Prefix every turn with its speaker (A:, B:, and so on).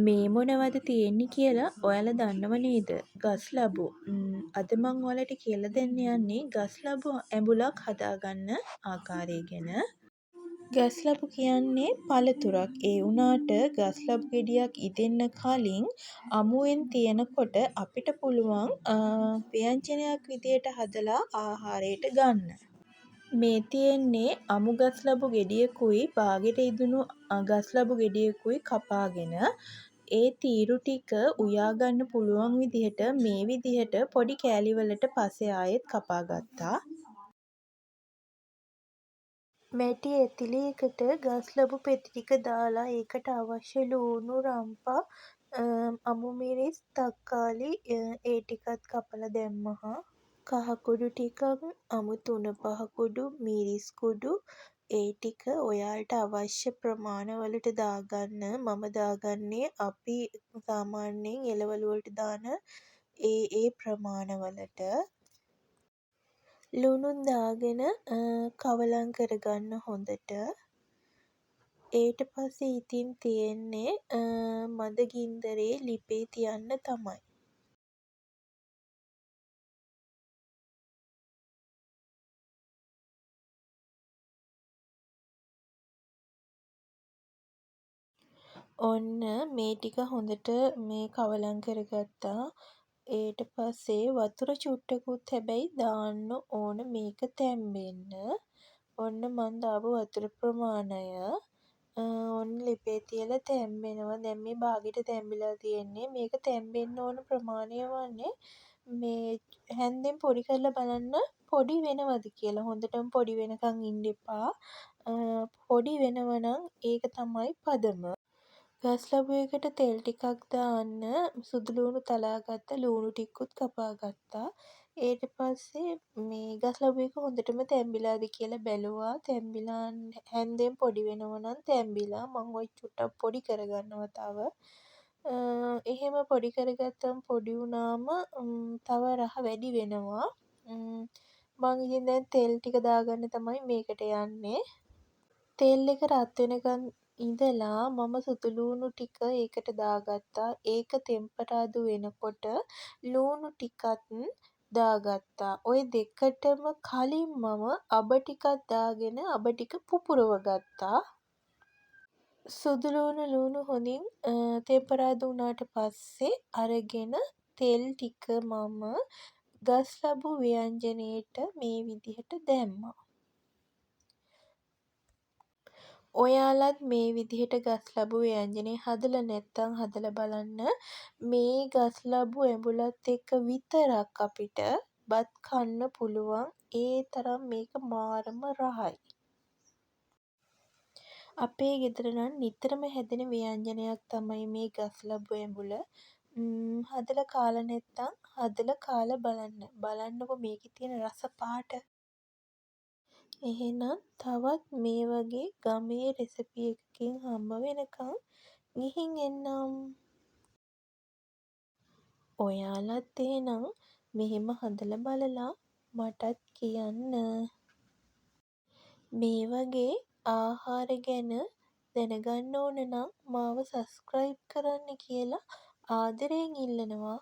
A: මේ මොනවද තියෙන්නේ කියලා ඔයාලා දන්නව නේද? ගස් ලබු. අද මං ඔයාලට කියලා දෙන්න යන්නේ ගස් ලබු ඇඹුලක් හදාගන්න ආකාරය ගැන. ගස් ලබු කියන්නේ පළතුරක්. ඒ වුණාට ගස් ලබු ගෙඩියක් ඉදෙන්න කලින් අමුවෙන් තියෙනකොට අපිට පුළුවන් ව්‍යංජනයක් විදියට හදලා ආහාරයට ගන්න. මේ තියෙන්නේ අමු ගස් ලබු ගෙඩියකුයි බාගෙට ඉදුණු ගස් ලබු ගෙඩියකුයි කපාගෙන ඒ තීරු ටික උයා ගන්න පුළුවන් විදිහට මේ විදිහට පොඩි කෑලි වලට පස්සේ ආයෙත් කපා ගත්තා. මැටි එතිලියකට ගස් ලබු පෙති ටික දාලා ඒකට අවශ්‍ය ලූණු රම්පා අමු මිරිස් තක්කාලි ඒ ටිකත් කපලා දැම්මහා. කහ කුඩු ටිකක් අමු තුනපහ කුඩු මිරිස් කුඩු ඒ ටික ඔයාලට අවශ්‍ය ප්‍රමාණවලට දාගන්න. මම දාගන්නේ අපි සාමාන්‍යයෙන් එළවලු වලට දාන ඒ ප්‍රමාණවලට. ලුණුත් දාගෙන කවලම් කරගන්න හොඳට. ඊට පස්සේ ඉතින් තියෙන්නේ මද ගින්දරේ ලිපේ තියන්න තමයි. ඔන්න මේ ටික හොඳට මේ කවලම් කරගත්තා. ඊට පස්සේ වතුර චුට්ටකුත් හැබැයි දාන්න ඕන මේක තැම්බෙන්න. ඔන්න මං දාපු වතුර ප්‍රමාණය ඔන්න ලිපේ තියලා තැම්බෙනවා. දැන් මේ බාගෙට තැම්බිලා තියෙන්නේ. මේක තැම්බෙන්න ඕන ප්‍රමාණය වන්නේ මේ හැන්දෙන් පොඩි කරලා බලන්න පොඩි වෙනවද කියලා. හොඳටම පොඩි වෙනකන් ඉන්න එපා. පොඩි වෙනව නම් ඒක තමයි පදම. ගස් ලබු එකට තෙල් ටිකක් දාන්න සුදු ලූණු තලා ගත්ත ලූණු ටිකකුත් කපා ගත්තා. ඊට පස්සේ මේ ගස් ලබු එක හොඳටම තැම්බිලාද කියලා බැලුවා. තැම්බිලා හැන්දෙන් පොඩි වෙනව නම් තැම්බිලා. මං ඔය චුට්ටක් පොඩි කරගන්නවා තව. එහෙම පොඩි කරගත්තම පොඩි වුණාම තව රහ වැඩි වෙනවා. මං ඉතින් දැන් තෙල් ටික දාගන්න තමයි මේකට යන්නේ. තෙල් එක රත් වෙනකන් ඉඳලා මම සුදු ලූණු ටික ඒකට දාගත්තා. ඒක තෙම්පරාදු වෙනකොට ලූණු ටිකත් දාගත්තා. ඔය දෙකටම කලින් මම අබ ටිකක් දාගෙන අබ ටික පුපුරව ගත්තා. සුදු ලූණු හොඳින් තෙම්පරාදු වුණාට පස්සේ අරගෙන තෙල් ටික මම ගස් ලබු ව්‍යංජනයට මේ විදිහට දැම්මා. ඔයාලත් මේ විදිහට ගස් ලබු ව්‍යංජනේ හදලා නැත්නම් හදලා බලන්න. මේ ගස් ලබු ඇඹුලත් එක්ක විතරක් අපිට බත් කන්න පුළුවන්. ඒ තරම් මේක මාරම රහයි. අපේ ගෙදර නම් නිතරම හැදෙන ව්‍යංජනයක් තමයි මේ ගස් ලබු ඇඹුල. හදලා කාලා නැත්නම් හදලා කාලා බලන්න. බලන්නකො මේකේ තියෙන රස පාට. එහෙනම් තවත් මේ වගේ ගමේ රෙසිපි එකකින් හම්බ වෙනකම් ගිහින් එන්නම්. ඔයාලත් එහෙනම් මෙහෙම හදලා බලලා මටත් කියන්න. මේ වගේ ආහාර ගැන දැනගන්න ඕන නම් මාව සබ්ස්ක්‍රයිබ් කරන්න කියලා ආදරයෙන් ඉල්ලනවා.